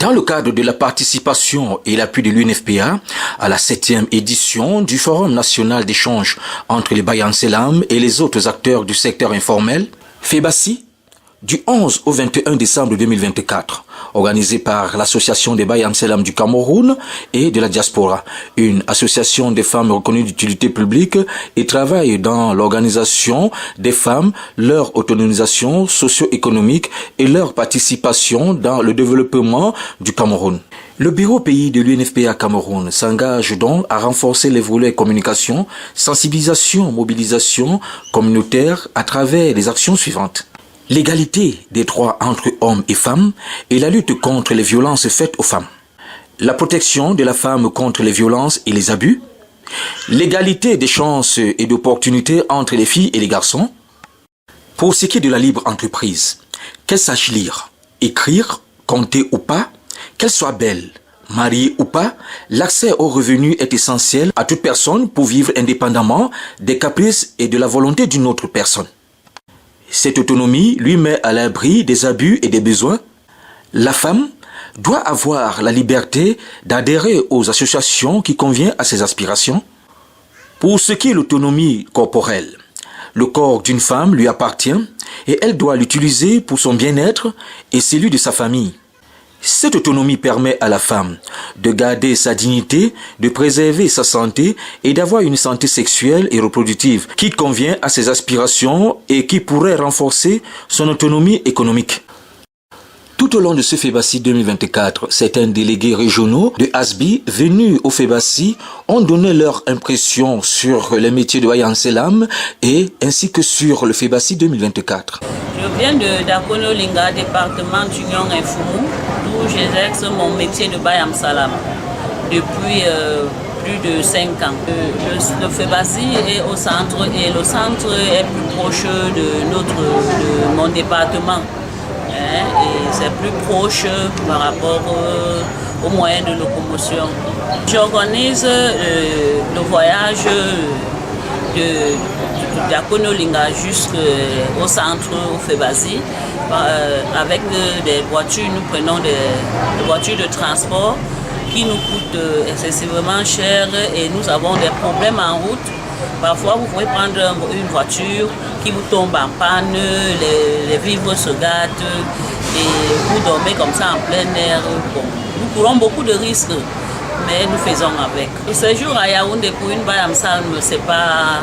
Dans le cadre de la participation et l'appui de l'UNFPA à la 7e édition du Forum national d'échange entre les Bayan Selam et les autres acteurs du secteur informel, FEBACI, du 11 au 21 décembre 2024, organisé par l'Association des Bayan Selam du Cameroun et de la diaspora, une association des femmes reconnues d'utilité publique et travaille dans l'organisation des femmes, leur autonomisation socio-économique et leur participation dans le développement du Cameroun. Le bureau pays de l'UNFPA Cameroun s'engage donc à renforcer les volets communication, sensibilisation, mobilisation communautaire à travers les actions suivantes. L'égalité des droits entre hommes et femmes et la lutte contre les violences faites aux femmes. La protection de la femme contre les violences et les abus. L'égalité des chances et d'opportunités entre les filles et les garçons. Pour ce qui est de la libre entreprise, qu'elle sache lire, écrire, compter ou pas, qu'elle soit belle, mariée ou pas, l'accès aux revenus est essentiel à toute personne pour vivre indépendamment des caprices et de la volonté d'une autre personne. Cette autonomie lui met à l'abri des abus et des besoins. La femme doit avoir la liberté d'adhérer aux associations qui conviennent à ses aspirations. Pour ce qui est l'autonomie corporelle, le corps d'une femme lui appartient et elle doit l'utiliser pour son bien-être et celui de sa famille. Cette autonomie permet à la femme de garder sa dignité, de préserver sa santé et d'avoir une santé sexuelle et reproductive qui convient à ses aspirations et qui pourrait renforcer son autonomie économique. Tout au long de ce FEBACI 2024, certains délégués régionaux de ASBI venus au FEBACI ont donné leur impression sur les métiers de Bayan Selam et ainsi que sur le FEBACI 2024. Je viens d'Akono Linga, département d'Union et Foumou, où j'exerce mon métier de Bayan Selam depuis plus de 5 ans. Le FEBACI est au centre et le centre est plus proche de mon département. Et c'est plus proche par rapport aux moyens de locomotion. J'organise le voyage d'Akono Linga jusqu'au centre, au FEBACI. Avec des voitures, nous prenons des voitures de transport qui nous coûtent excessivement cher et nous avons des problèmes en route. Parfois, vous pouvez prendre une voiture qui vous tombe en panne, les vivres se gâtent et vous dormez comme ça en plein air. Bon, nous courons beaucoup de risques, mais nous faisons avec. Le séjour à Yaoundé pour une Bayan Selam, c'est pas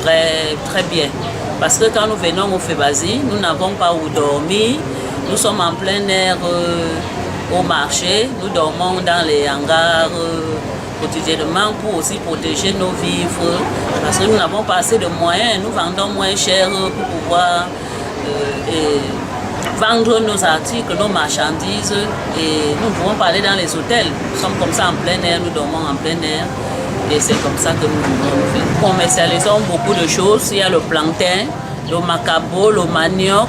très bien. Parce que quand nous venons au FEBACI, nous n'avons pas où dormir. Nous sommes en plein air au marché. Nous dormons dans les hangars quotidiennement pour aussi protéger nos vivres. Parce que nous n'avons pas assez de moyens. Nous vendons moins cher pour pouvoir vendre nos articles, nos marchandises. Et nous pouvons pas aller dans les hôtels. Nous sommes comme ça en plein air, nous dormons en plein air. Et c'est comme ça que nous commercialisons beaucoup de choses. Il y a le plantain, le macabo, le manioc,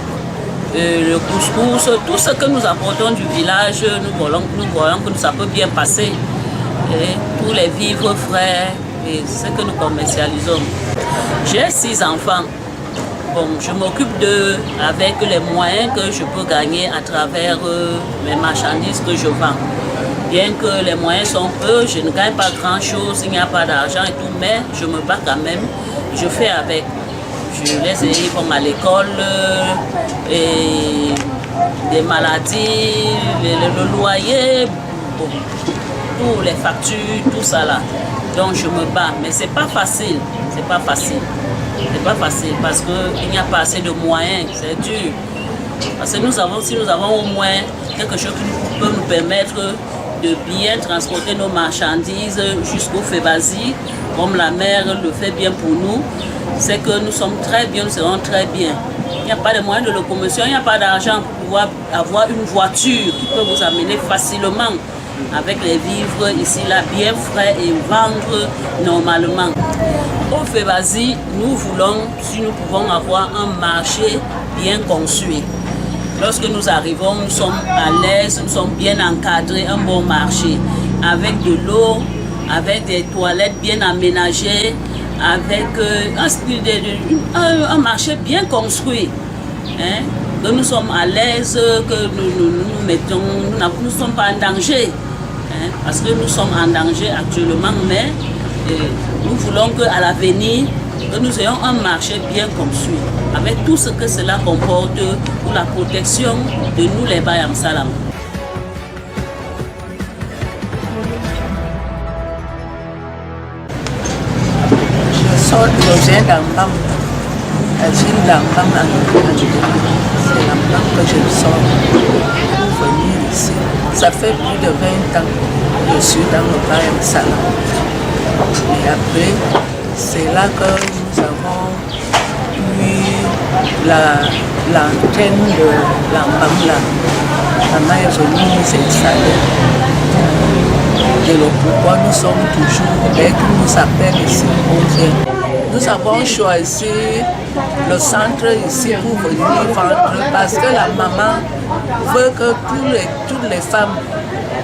le couscous, tout ce que nous apportons du village, nous voyons que ça peut bien passer. Et tous les vivres frais, et c'est ce que nous commercialisons. J'ai 6 enfants. Bon, je m'occupe d'eux avec les moyens que je peux gagner à travers mes marchandises que je vends. Bien que les moyens sont peu, je ne gagne pas grand-chose, il n'y a pas d'argent et tout, mais je me bats quand même, je fais avec. Je les ai à l'école, et des maladies, le loyer, bon, tous les factures, tout ça là. Donc je me bats, mais c'est pas facile, c'est pas facile. C'est pas facile parce qu'il n'y a pas assez de moyens, c'est dur. Parce que si nous avons au moins quelque chose qui peut nous permettre de bien transporter nos marchandises jusqu'au FEBACI, comme la mer le fait bien pour nous, c'est que nous sommes très bien, nous serons très bien. Il n'y a pas de moyens de locomotion, il n'y a pas d'argent pour pouvoir avoir une voiture qui peut vous amener facilement avec les vivres ici, là, bien frais et vendre normalement. Au FEBACI, nous voulons, si nous pouvons avoir un marché bien construit. Lorsque nous arrivons, nous sommes à l'aise, nous sommes bien encadrés, un bon marché, avec de l'eau, avec des toilettes bien aménagées, avec un marché bien construit. Hein? que nous sommes à l'aise, que nous mettons, nous ne sommes pas en danger. Hein, parce que nous sommes en danger actuellement, mais nous voulons qu'à l'avenir, que nous ayons un marché bien conçu, avec tout ce que cela comporte pour la protection de nous les Bayam Salam. Je viens d'Ambam, la ville d'Ambam, c'est l'Ambam que je sors pour venir ici. Ça fait plus de 20 ans que je suis dans le Bayam Salam. Et après, c'est là que nous avons eu l'antenne de l'Ambam là. Maman est venue nous installer. Et le pourquoi nous sommes toujours, dès qu'ils nous appellent ici, on vient. Nous avons choisi le centre ici pour venir vendre parce que la maman veut que toutes les femmes,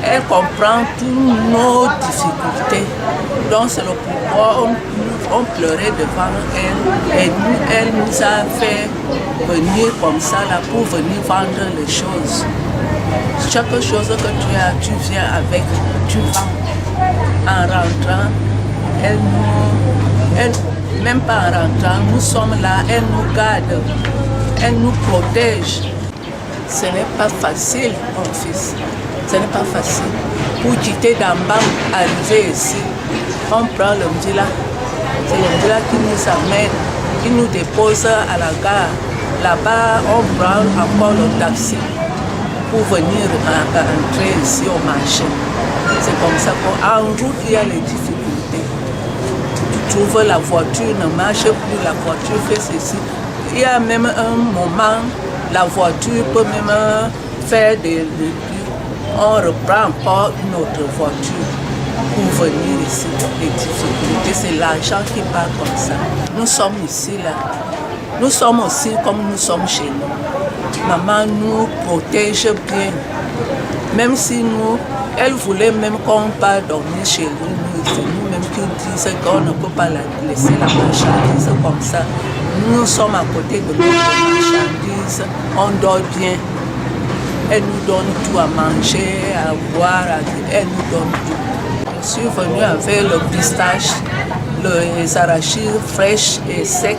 elles comprennent toutes nos difficultés. Donc c'est le pourquoi on pleurait devant elle et elle nous a fait venir comme ça là pour venir vendre les choses. Chaque chose que tu as, tu viens avec, tu vends. En rentrant, même pas en rentrant, nous sommes là, elle nous garde, elle nous protège. Ce n'est pas facile, mon fils, ce n'est pas facile. Pour quitter d'Ambam, arriver ici, on prend le Mdila. C'est le Mdila qui nous amène, qui nous dépose à la gare. Là-bas, on prend encore le taxi pour venir entrer ici au marché. C'est comme ça qu'en route, il y a les difficultés. Tu trouves la voiture ne marche plus, la voiture fait ceci. Il y a même un moment, la voiture peut même faire des ruptures. On reprend encore une autre voiture pour venir ici. Les difficultés, c'est l'argent qui part comme ça. Nous sommes ici, là. Nous sommes aussi comme nous sommes chez nous. Maman nous protège bien. Même si nous, elle voulait même qu'on part dormir chez nous, c'est nous-mêmes qui disons qu'on ne peut pas laisser la marchandise comme ça. Nous sommes à côté de notre marchandise, on dort bien. Elle nous donne tout à manger, à boire, elle nous donne tout. Je suis venue avec le pistache, les arachides fraîches et secs,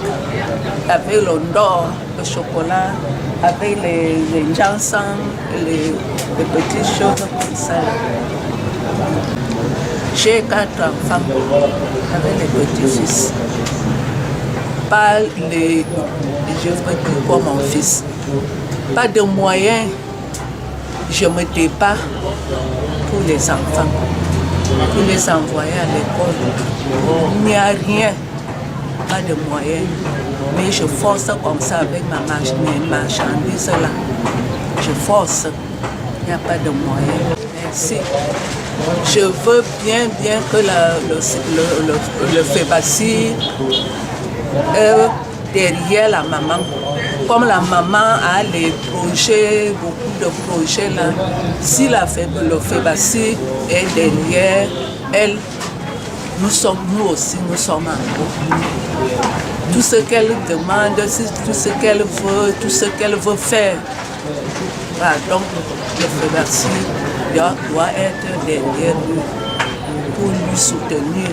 avec le ndor, le chocolat, avec les jansan, les petites choses comme ça. J'ai 4 enfants avec les petits-fils. Pas les, je veux dire pour mon fils. Pas de moyens, je me débat pour les enfants, pour les envoyer à l'école. Il n'y a rien, pas de moyens. Mais je force comme ça avec mes marchandises là. Je force, il n'y a pas de moyens. Merci. Je veux bien que le FEBACI derrière la maman. Comme la maman a les projets, beaucoup de projets là, si le FEBACI est derrière elle, nous aussi sommes en groupe. Tout ce qu'elle demande, tout ce qu'elle veut, tout ce qu'elle veut faire. Voilà, donc le FEBACI doit être derrière lui pour lui soutenir.